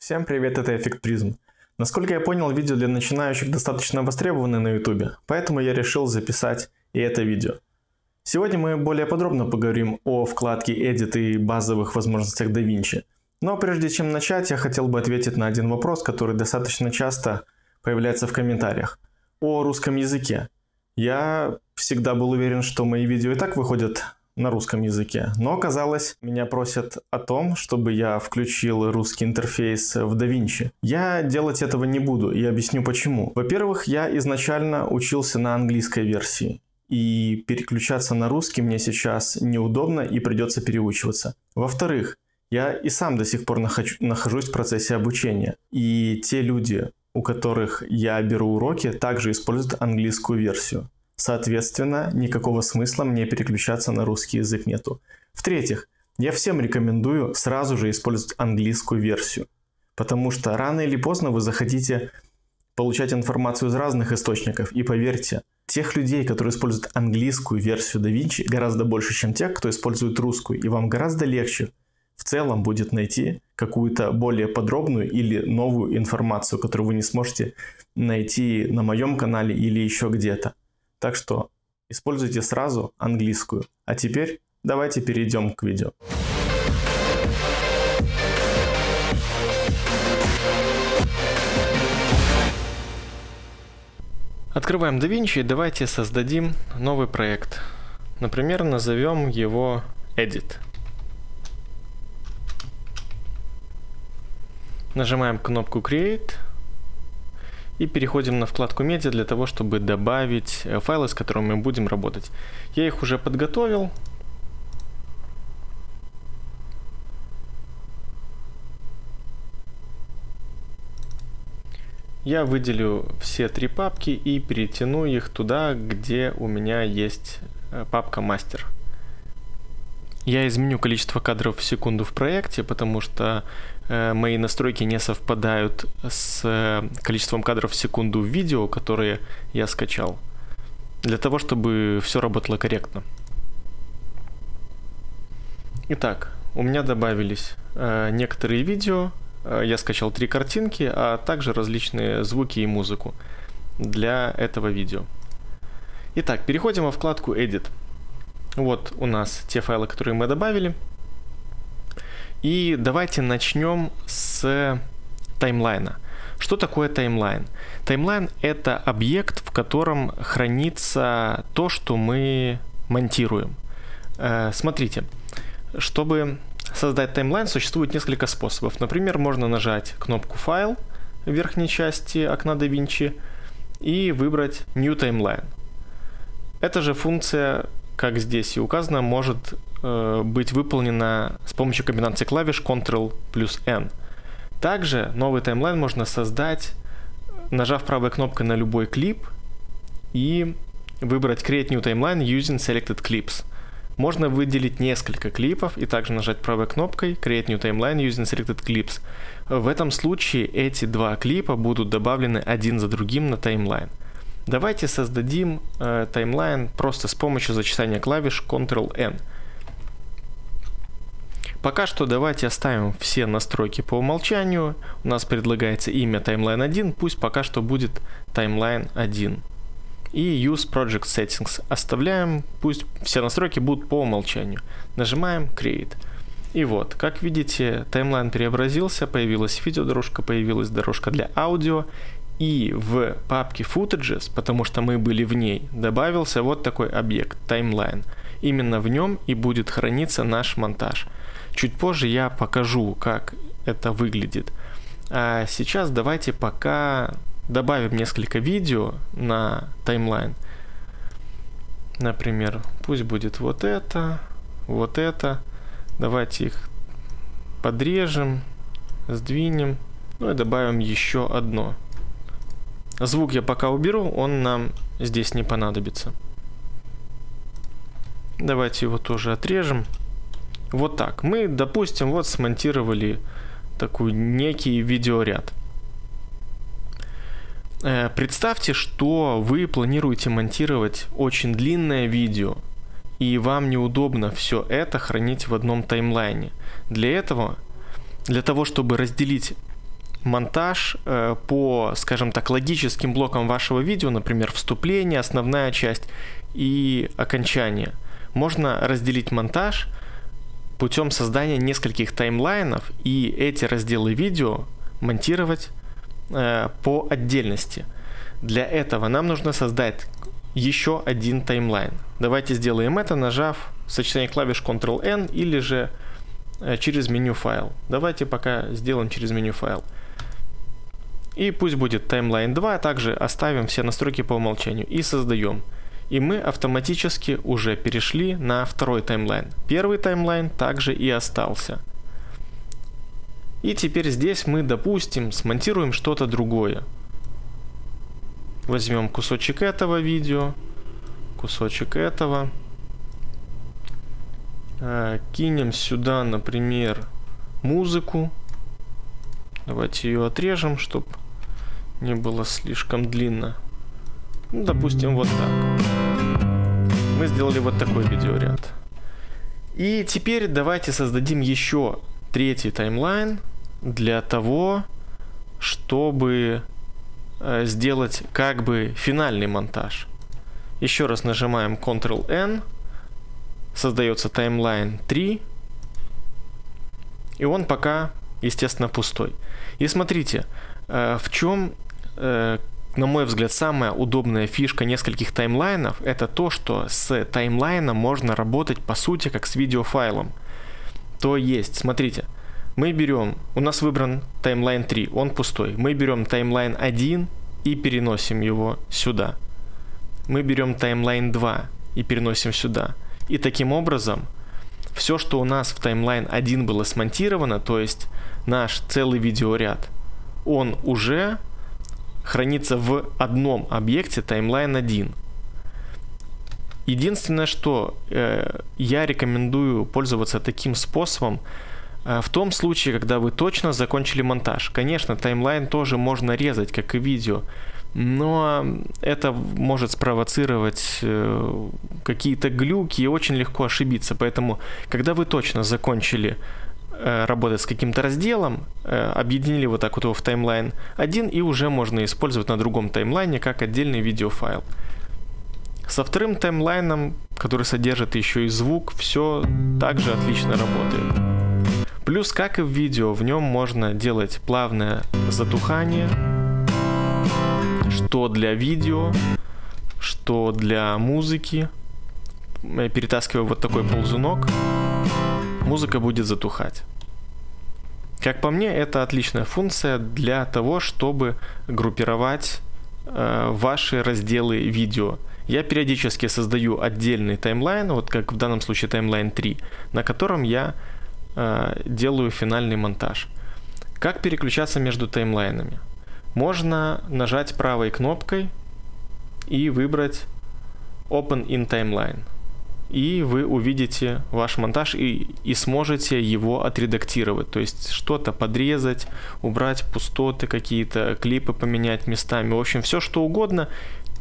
Всем привет, это Эффект Призм. Насколько я понял, видео для начинающих достаточно востребованы на YouTube, поэтому я решил записать и это видео. Сегодня мы более подробно поговорим о вкладке Edit и базовых возможностях DaVinci. Но прежде чем начать, я хотел бы ответить на один вопрос, который достаточно часто появляется в комментариях. О русском языке. Я всегда был уверен, что мои видео и так выходят на русском языке, но оказалось, меня просят о том, чтобы я включил русский интерфейс в DaVinci. Я делать этого не буду и объясню почему. Во-первых, я изначально учился на английской версии, и переключаться на русский мне сейчас неудобно и придется переучиваться. Во-вторых, я и сам до сих пор нахожусь в процессе обучения, и те люди, у которых я беру уроки, также используют английскую версию. Соответственно, никакого смысла мне переключаться на русский язык нету. В-третьих, я всем рекомендую сразу же использовать английскую версию, потому что рано или поздно вы захотите получать информацию из разных источников, и поверьте, тех людей, которые используют английскую версию DaVinci, гораздо больше, чем тех, кто использует русскую, и вам гораздо легче в целом будет найти какую-то более подробную или новую информацию, которую вы не сможете найти на моем канале или еще где-то. Так что используйте сразу английскую. А теперь давайте перейдем к видео. Открываем DaVinci и давайте создадим новый проект. Например, назовем его Edit. Нажимаем кнопку Create. И переходим на вкладку Media для того, чтобы добавить файлы, с которыми мы будем работать. Я их уже подготовил. Я выделю все три папки и перетяну их туда, где у меня есть папка Master. Я изменю количество кадров в секунду в проекте, потому что мои настройки не совпадают с количеством кадров в секунду в видео, которые я скачал, для того, чтобы все работало корректно. Итак, у меня добавились некоторые видео, я скачал 3 картинки, а также различные звуки и музыку для этого видео. Итак, переходим во вкладку Edit. Вот у нас те файлы, которые мы добавили. И давайте начнем с таймлайна. Что такое таймлайн? Таймлайн — это объект, в котором хранится то, что мы монтируем. Смотрите, чтобы создать таймлайн, существует несколько способов. Например, можно нажать кнопку «Файл» в верхней части окна DaVinci и выбрать New Timeline. Эта же функция, как здесь и указано, может быть выполнена с помощью комбинации клавиш Ctrl плюс N. Также новый таймлайн можно создать, нажав правой кнопкой на любой клип и выбрать Create New Timeline using Selected Clips. Можно выделить несколько клипов и также нажать правой кнопкой Create New Timeline using Selected Clips. В этом случае эти два клипа будут добавлены один за другим на таймлайн. Давайте создадим таймлайн просто с помощью зачитания клавиш Ctrl-N. Пока что давайте оставим все настройки по умолчанию. У нас предлагается имя Timeline 1, пусть пока что будет Timeline 1. И Use Project Settings оставляем, пусть все настройки будут по умолчанию. Нажимаем Create. И вот, как видите, таймлайн преобразился, появилась видеодорожка, появилась дорожка для аудио. И в папке Footages, потому что мы были в ней, добавился вот такой объект Timeline. Именно в нем и будет храниться наш монтаж. Чуть позже я покажу, как это выглядит. А сейчас давайте пока добавим несколько видео на таймлайн. Например, пусть будет вот это, вот это. Давайте их подрежем, сдвинем, ну и добавим еще одно. Звук я пока уберу, он нам здесь не понадобится. Давайте его тоже отрежем. Вот так. Мы, допустим, вот смонтировали такой некий видеоряд. Представьте, что вы планируете монтировать очень длинное видео, и вам неудобно все это хранить в одном таймлайне. Для того, чтобы разделить монтаж по, скажем так, логическим блокам вашего видео, например, вступление, основная часть и окончание. Можно разделить монтаж путем создания нескольких таймлайнов и эти разделы видео монтировать по отдельности. Для этого нам нужно создать еще один таймлайн. Давайте сделаем это, нажав сочетание клавиш Ctrl-N или же через меню файл. Давайте пока сделаем через меню файл. И пусть будет таймлайн 2, также оставим все настройки по умолчанию и создаем. И мы автоматически уже перешли на второй таймлайн. Первый таймлайн также и остался. И теперь здесь мы, допустим, смонтируем что-то другое. Возьмем кусочек этого видео, кусочек этого. Кинем сюда, например, музыку. Давайте ее отрежем, чтобы не было слишком длинно. Ну, допустим, вот так. Мы сделали вот такой видеоряд. И теперь давайте создадим еще третий таймлайн для того, чтобы сделать как бы финальный монтаж. Еще раз нажимаем Ctrl-N. Создается таймлайн 3. И он пока, естественно, пустой. И смотрите, в чем, на мой взгляд, самая удобная фишка нескольких таймлайнов, это то, что с таймлайном можно работать, по сути, как с видеофайлом. То есть, смотрите, мы берем, у нас выбран таймлайн 3, он пустой. Мы берем таймлайн 1 и переносим его сюда. Мы берем таймлайн 2 и переносим сюда. И таким образом, все, что у нас в таймлайн 1 было смонтировано, то есть наш целый видеоряд, он уже хранится в одном объекте таймлайн 1. Единственное, что я рекомендую пользоваться таким способом в том случае, когда вы точно закончили монтаж. Конечно, таймлайн тоже можно резать, как и видео, но это может спровоцировать какие-то глюки и очень легко ошибиться. Поэтому, когда вы точно закончили работать с каким-то разделом, объединили вот так вот его в таймлайн 1, и уже можно использовать на другом таймлайне как отдельный видеофайл. Со вторым таймлайном, который содержит еще и звук, все также отлично работает. Плюс, как и в видео, в нем можно делать плавное затухание, что для видео, что для музыки. Перетаскивая вот такой ползунок, музыка будет затухать. Как по мне, это отличная функция для того, чтобы группировать ваши разделы видео. Я периодически создаю отдельный таймлайн, вот как в данном случае таймлайн 3, на котором я делаю финальный монтаж. Как переключаться между таймлайнами? Можно нажать правой кнопкой и выбрать Open in Timeline. И вы увидите ваш монтаж и сможете его отредактировать. То есть что-то подрезать, убрать пустоты какие-то, клипы поменять местами. В общем, все что угодно.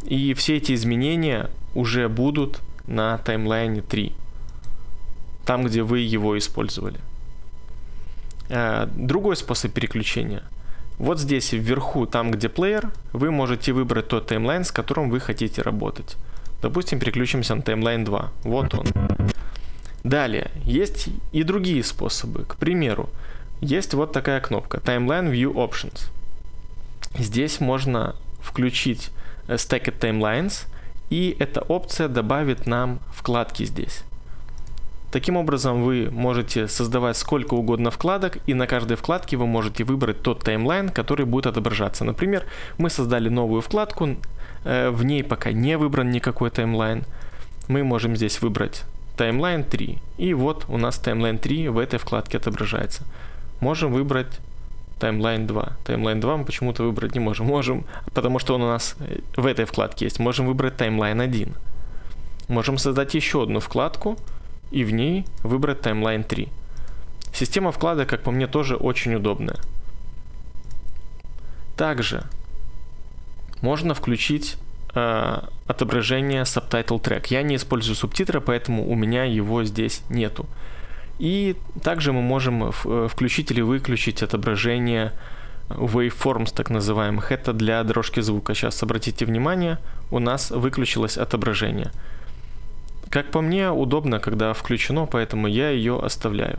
И все эти изменения уже будут на таймлайне 3. Там, где вы его использовали. Другой способ переключения. Вот здесь вверху, там где плеер, вы можете выбрать тот таймлайн, с которым вы хотите работать. Допустим, переключимся на таймлайн 2. Вот он. Далее, есть и другие способы. К примеру, есть вот такая кнопка Timeline View Options. Здесь можно включить Stacked Timelines, и эта опция добавит нам вкладки здесь. Таким образом, вы можете создавать сколько угодно вкладок, и на каждой вкладке вы можете выбрать тот таймлайн, который будет отображаться. Например, мы создали новую вкладку, в ней пока не выбран никакой таймлайн. Мы можем здесь выбрать таймлайн 3, и вот у нас таймлайн 3 в этой вкладке отображается. Можем выбрать таймлайн 2. Таймлайн 2 мы почему-то выбрать не можем. Можем, потому что он у нас в этой вкладке есть. Можем выбрать таймлайн 1. Можем создать еще одну вкладку и в ней выбрать таймлайн 3. Система вкладок, как по мне, тоже очень удобная. Также можно включить отображение Subtitle Track. Я не использую субтитры, поэтому у меня его здесь нету. И также мы можем включить или выключить отображение waveforms, так называемых. Это для дорожки звука. Сейчас обратите внимание, у нас выключилось отображение. Как по мне, удобно, когда включено, поэтому я ее оставляю.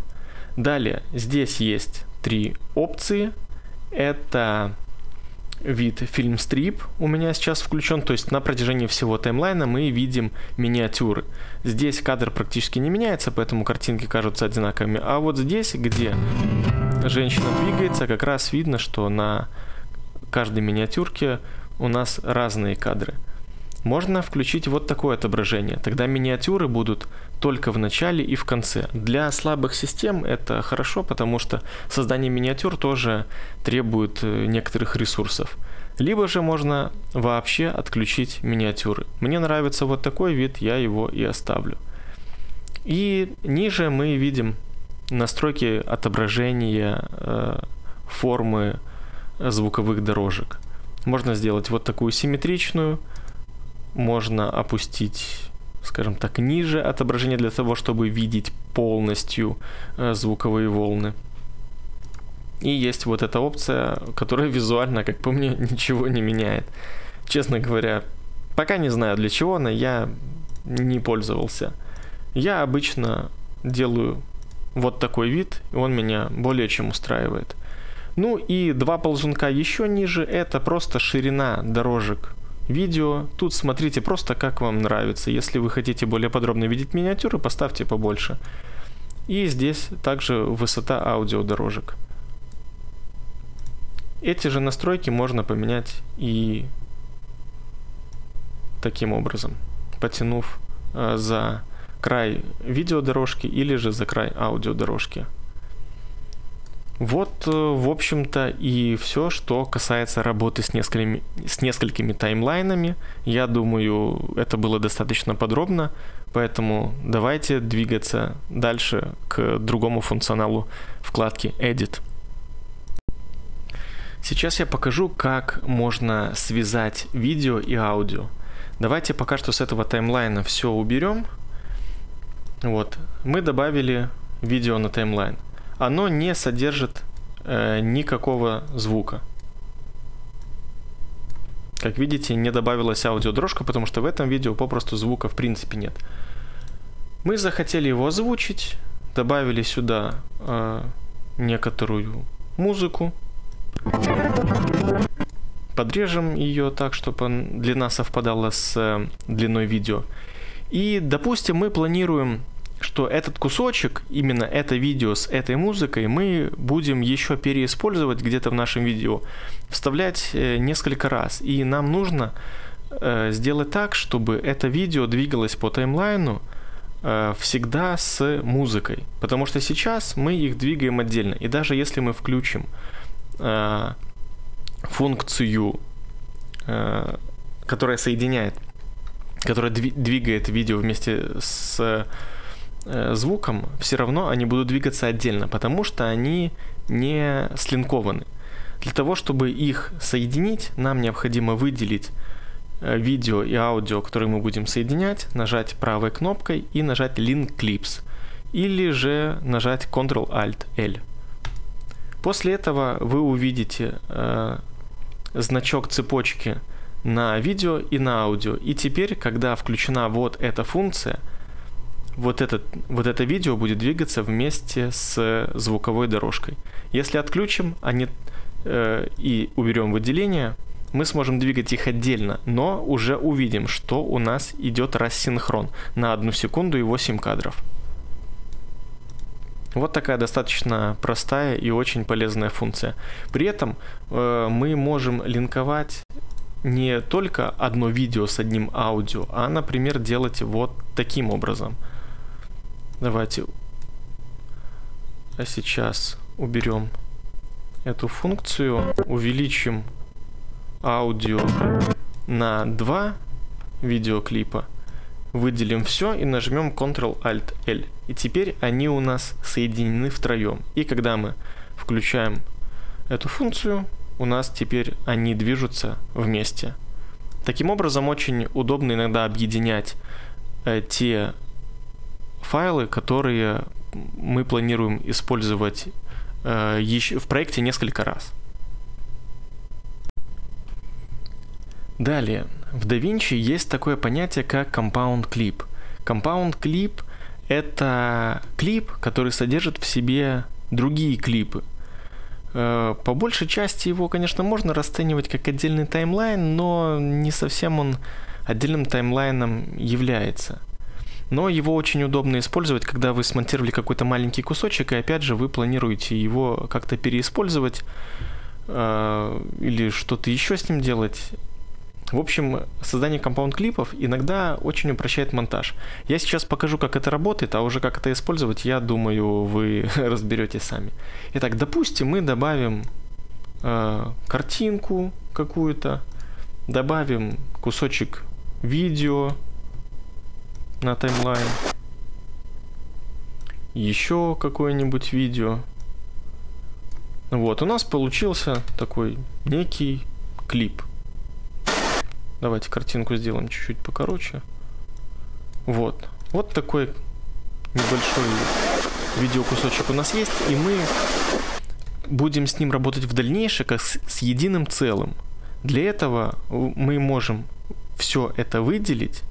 Далее, здесь есть 3 опции. Это вид фильм-стрип у меня сейчас включен, то есть на протяжении всего таймлайна мы видим миниатюры. Здесь кадр практически не меняется, поэтому картинки кажутся одинаковыми. А вот здесь, где женщина двигается, как раз видно, что на каждой миниатюрке у нас разные кадры. Можно включить вот такое отображение. Тогда миниатюры будут только в начале и в конце. Для слабых систем это хорошо, потому что создание миниатюр тоже требует некоторых ресурсов. Либо же можно вообще отключить миниатюры. Мне нравится вот такой вид, я его и оставлю. И ниже мы видим настройки отображения формы звуковых дорожек. Можно сделать вот такую симметричную. Можно опустить, скажем так, ниже отображение для того, чтобы видеть полностью звуковые волны. И есть вот эта опция, которая визуально, как по мне, ничего не меняет. Честно говоря, пока не знаю для чего она, я не пользовался. Я обычно делаю вот такой вид, и он меня более чем устраивает. Ну и 2 ползунка еще ниже, это просто ширина дорожек видео. Тут смотрите просто как вам нравится. Если вы хотите более подробно видеть миниатюры, поставьте побольше. И здесь также высота аудиодорожек. Эти же настройки можно поменять и таким образом, потянув за край видеодорожки или же за край аудиодорожки. Вот, в общем-то, и все, что касается работы с несколькими таймлайнами. Я думаю, это было достаточно подробно, поэтому давайте двигаться дальше к другому функционалу вкладки Edit. Сейчас я покажу, как можно связать видео и аудио. Давайте пока что с этого таймлайна все уберем. Вот, мы добавили видео на таймлайн. Оно не содержит никакого звука. Как видите, не добавилась аудиодорожка, потому что в этом видео попросту звука в принципе нет. Мы захотели его озвучить, добавили сюда некоторую музыку. Подрежем ее так, чтобы длина совпадала с длиной видео. И, допустим, мы планируем, что этот кусочек, именно это видео с этой музыкой, мы будем еще переиспользовать где-то в нашем видео, вставлять несколько раз. И нам нужно сделать так, чтобы это видео двигалось по таймлайну всегда с музыкой. Потому что сейчас мы их двигаем отдельно. И даже если мы включим функцию, которая соединяет, которая двигает видео вместе с звуком, все равно они будут двигаться отдельно, потому что они не слинкованы. Для того, чтобы их соединить, нам необходимо выделить видео и аудио, которые мы будем соединять, нажать правой кнопкой и нажать Link Clips, или же нажать Ctrl-Alt-L. После этого вы увидите значок цепочки на видео и на аудио. И теперь, когда включена вот эта функция, вот это видео будет двигаться вместе с звуковой дорожкой. Если отключим и уберем выделение, мы сможем двигать их отдельно, но уже увидим, что у нас идет рассинхрон на 1 секунду и 8 кадров. Вот такая достаточно простая и очень полезная функция. При этом мы можем линковать не только одно видео с одним аудио, а, например, делать вот таким образом. Давайте сейчас уберем эту функцию, увеличим аудио на 2 видеоклипа, выделим все и нажмем Ctrl-Alt-L. И теперь они у нас соединены втроем. И когда мы включаем эту функцию, у нас теперь они движутся вместе. Таким образом, очень удобно иногда объединять те файлы, которые мы планируем использовать в проекте несколько раз. Далее, в DaVinci есть такое понятие, как Compound Clip. Compound Clip — это клип, который содержит в себе другие клипы. По большей части его, конечно, можно расценивать как отдельный таймлайн, но не совсем он отдельным таймлайном является. Но его очень удобно использовать, когда вы смонтировали какой-то маленький кусочек, и опять же вы планируете его как-то переиспользовать или что-то еще с ним делать. В общем, создание компаунд-клипов иногда очень упрощает монтаж. Я сейчас покажу, как это работает, а уже как это использовать, я думаю, вы разберетесь сами. Итак, допустим, мы добавим картинку какую-то, добавим кусочек видео на таймлайн, еще какое-нибудь видео. Вот, у нас получился такой некий клип. Давайте картинку сделаем чуть-чуть покороче. Вот. Вот такой небольшой видеокусочек у нас есть, и мы будем с ним работать в дальнейшем как с единым целым. Для этого мы можем все это выделить.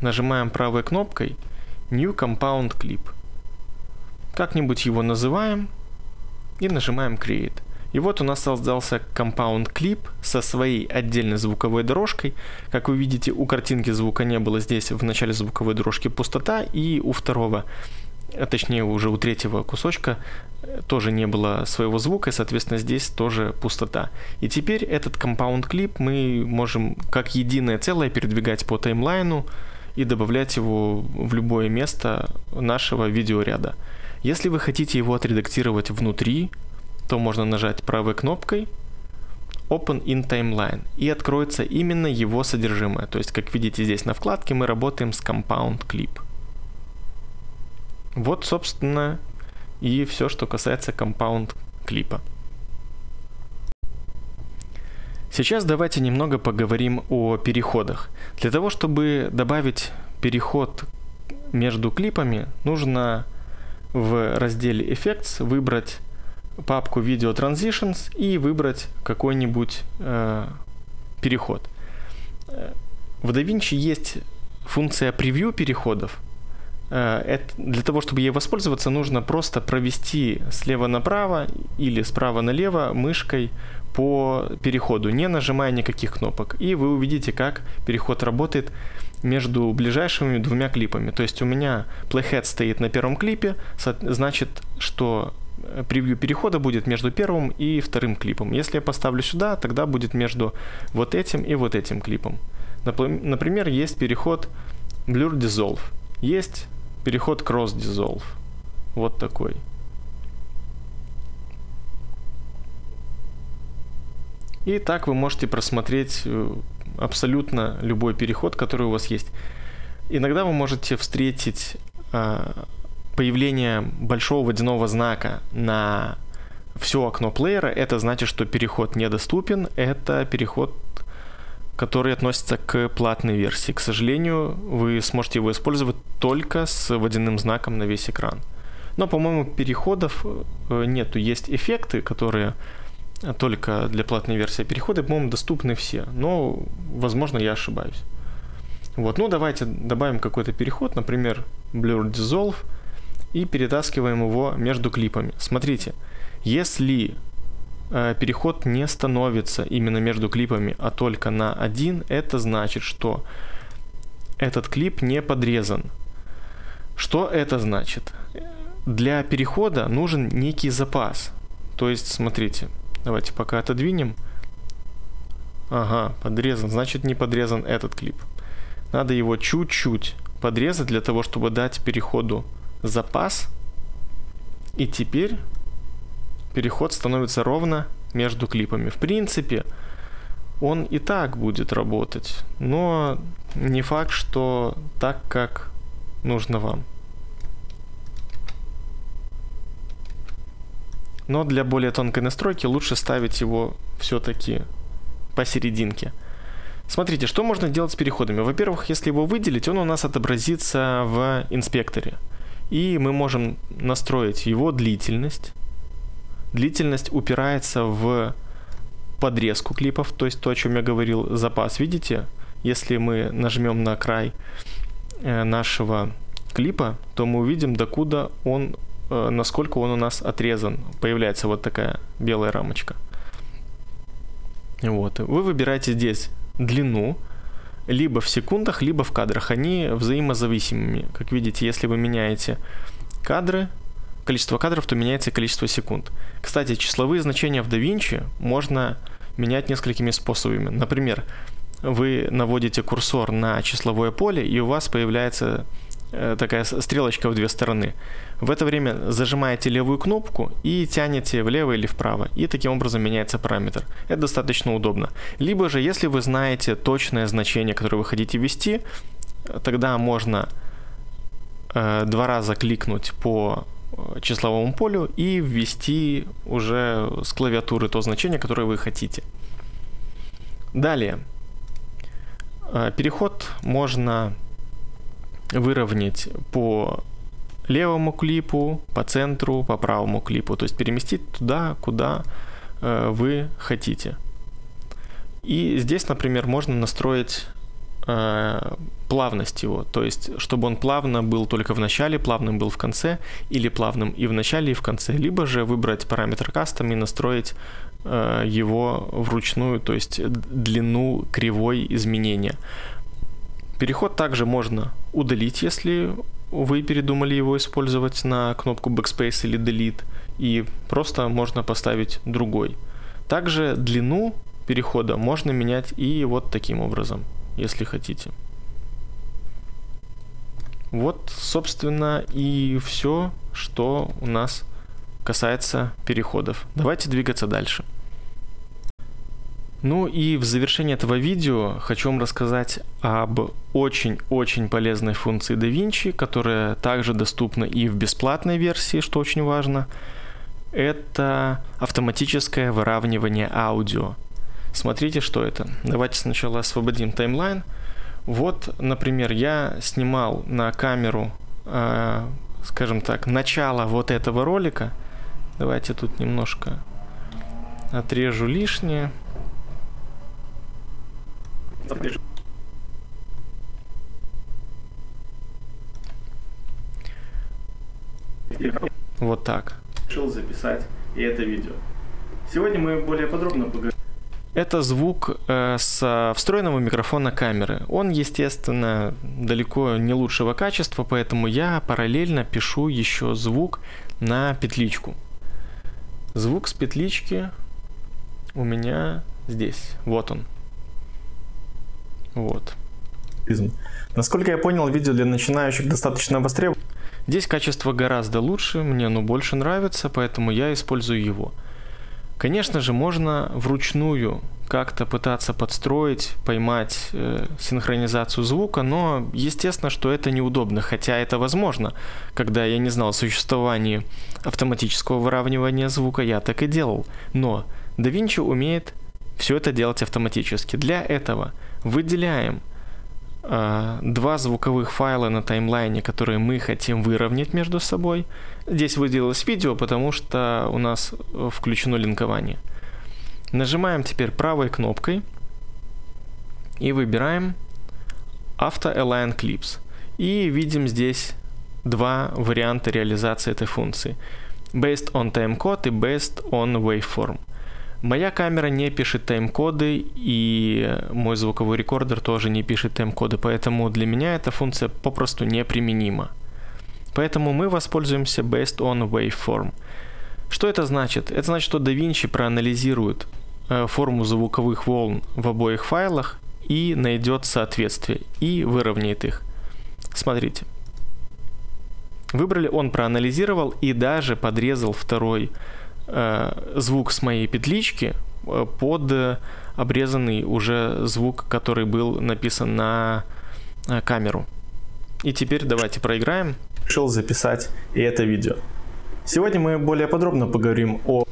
Нажимаем правой кнопкой New Compound Clip. Как-нибудь его называем и нажимаем Create. И вот у нас создался Compound Clip со своей отдельной звуковой дорожкой. Как вы видите, у картинки звука не было, здесь в начале звуковой дорожки пустота, и у второго, точнее уже у третьего кусочка тоже не было своего звука, и, соответственно, здесь тоже пустота. И теперь этот Compound Clip мы можем как единое целое передвигать по таймлайну и добавлять его в любое место нашего видеоряда. Если вы хотите его отредактировать внутри, то можно нажать правой кнопкой Open in Timeline, и откроется именно его содержимое. То есть, как видите, здесь на вкладке мы работаем с Compound Clip. Вот, собственно, и все, что касается Compound Clip. Сейчас давайте немного поговорим о переходах. Для того, чтобы добавить переход между клипами, нужно в разделе Effects выбрать папку Video Transitions и выбрать какой-нибудь переход. В DaVinci есть функция превью переходов. Для того, чтобы ей воспользоваться, нужно просто провести слева направо или справа налево мышкой по переходу, не нажимая никаких кнопок. И вы увидите, как переход работает между ближайшими двумя клипами. То есть у меня Playhead стоит на первом клипе, значит, что превью перехода будет между первым и вторым клипом. Если я поставлю сюда, тогда будет между вот этим и вот этим клипом. Например, есть переход Blur Dissolve, есть переход Cross Dissolve. Вот такой. И так вы можете просмотреть абсолютно любой переход, который у вас есть. Иногда вы можете встретить появление большого водяного знака на все окно плеера. Это значит, что переход недоступен. Это переход, который относится к платной версии. К сожалению, вы сможете его использовать только с водяным знаком на весь экран. Но, по-моему, переходов нету. Есть эффекты, которые только для платной версии. Переходы, по-моему, доступны все. Но, возможно, я ошибаюсь. Вот. Ну, давайте добавим какой-то переход, например, Blur Dissolve, и перетаскиваем его между клипами. Смотрите, если переход не становится именно между клипами, а только на один, это значит, что этот клип не подрезан. Что это значит? Для перехода нужен некий запас. То есть, смотрите, давайте пока отодвинем. Ага, подрезан, значит не подрезан этот клип. Надо его чуть-чуть подрезать для того, чтобы дать переходу запас. И теперь переход становится ровно между клипами. В принципе, он и так будет работать, но не факт, что так, как нужно вам. Но для более тонкой настройки лучше ставить его все-таки посерединке. Смотрите, что можно делать с переходами. Во-первых, если его выделить, он у нас отобразится в инспекторе. И мы можем настроить его длительность. Длительность упирается в подрезку клипов, то есть то, о чем я говорил, запас. Видите, если мы нажмем на край нашего клипа, то мы увидим, докуда он, насколько он у нас отрезан. Появляется вот такая белая рамочка. Вот. Вы выбираете здесь длину, либо в секундах, либо в кадрах. Они взаимозависимыми. Как видите, если вы меняете кадры, количество кадров, то меняется количество секунд. Кстати, числовые значения в DaVinci можно менять несколькими способами. Например, вы наводите курсор на числовое поле, и у вас появляется такая стрелочка в две стороны. В это время зажимаете левую кнопку и тянете влево или вправо, и таким образом меняется параметр. Это достаточно удобно. Либо же, если вы знаете точное значение, которое вы хотите ввести, тогда можно 2 раза кликнуть по числовому полю и ввести уже с клавиатуры то значение, которое вы хотите. Далее. Переход можно выровнять по левому клипу, по центру, по правому клипу. То есть переместить туда, куда вы хотите. И здесь, например, можно настроить плавность его. То есть, чтобы он плавно был только в начале, плавным был в конце, или плавным и в начале, и в конце. Либо же выбрать параметр Custom и настроить его вручную, то есть длину кривой изменения. Переход также можно удалить, если вы передумали его использовать, на кнопку Backspace или Delete, и просто можно поставить другой. Также длину перехода можно менять и вот таким образом, если хотите. Вот, собственно, и все, что у нас касается переходов. Давайте двигаться дальше. Ну и в завершение этого видео хочу вам рассказать об очень-очень полезной функции DaVinci, которая также доступна и в бесплатной версии, что очень важно. Это автоматическое выравнивание аудио. Смотрите, что это. Давайте сначала освободим таймлайн. Вот, например, я снимал на камеру, скажем так, начало вот этого ролика. Давайте тут немножко отрежу лишнее. Вот так. Решил записать и это видео. Сегодня мы более подробно поговорим. Это звук с встроенного микрофона камеры. Он, естественно, далеко не лучшего качества, поэтому я параллельно пишу еще звук на петличку. Звук с петлички у меня здесь. Вот он. Вот. Насколько я понял, видео для начинающих достаточно востребовано. Здесь качество гораздо лучше, мне оно больше нравится, поэтому я использую его. Конечно же, можно вручную как-то пытаться подстроить, поймать синхронизацию звука, но естественно, что это неудобно, хотя это возможно. Когда я не знал о существовании автоматического выравнивания звука, я так и делал. Но DaVinci умеет все это делать автоматически. Для этого выделяем 2 звуковых файла на таймлайне, которые мы хотим выровнять между собой. Здесь выделилось видео, потому что у нас включено линкование. Нажимаем теперь правой кнопкой и выбираем Auto Align Clips. И видим здесь 2 варианта реализации этой функции. Based on Timecode и Based on Waveform. Моя камера не пишет тайм-коды, и мой звуковой рекордер тоже не пишет тайм-коды, поэтому для меня эта функция попросту неприменима. Поэтому мы воспользуемся Based on Waveform. Что это значит? Это значит, что DaVinci проанализирует форму звуковых волн в обоих файлах и найдет соответствие, и выровняет их. Смотрите. Выбрали, он проанализировал и даже подрезал второй звук с моей петлички под обрезанный уже звук, который был написан на камеру. И теперь давайте проиграем. Решил записать и это видео. Сегодня мы более подробно поговорим о...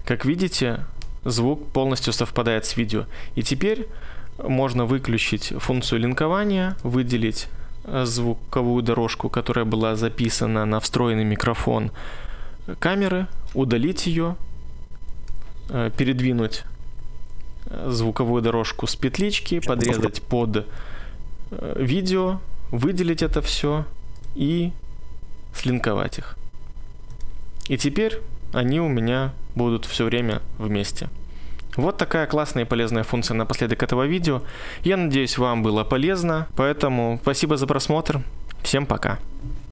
Как видите, звук полностью совпадает с видео. И теперь можно выключить функцию линкования, выделить звуковую дорожку, которая была записана на встроенный микрофон камеры, удалить ее, передвинуть звуковую дорожку с петлички, подрезать под видео, выделить это все и слинковать их. И теперь они у меня будут все время вместе. Вот такая классная и полезная функция напоследок этого видео. Я надеюсь, вам было полезно, поэтому спасибо за просмотр. Всем пока.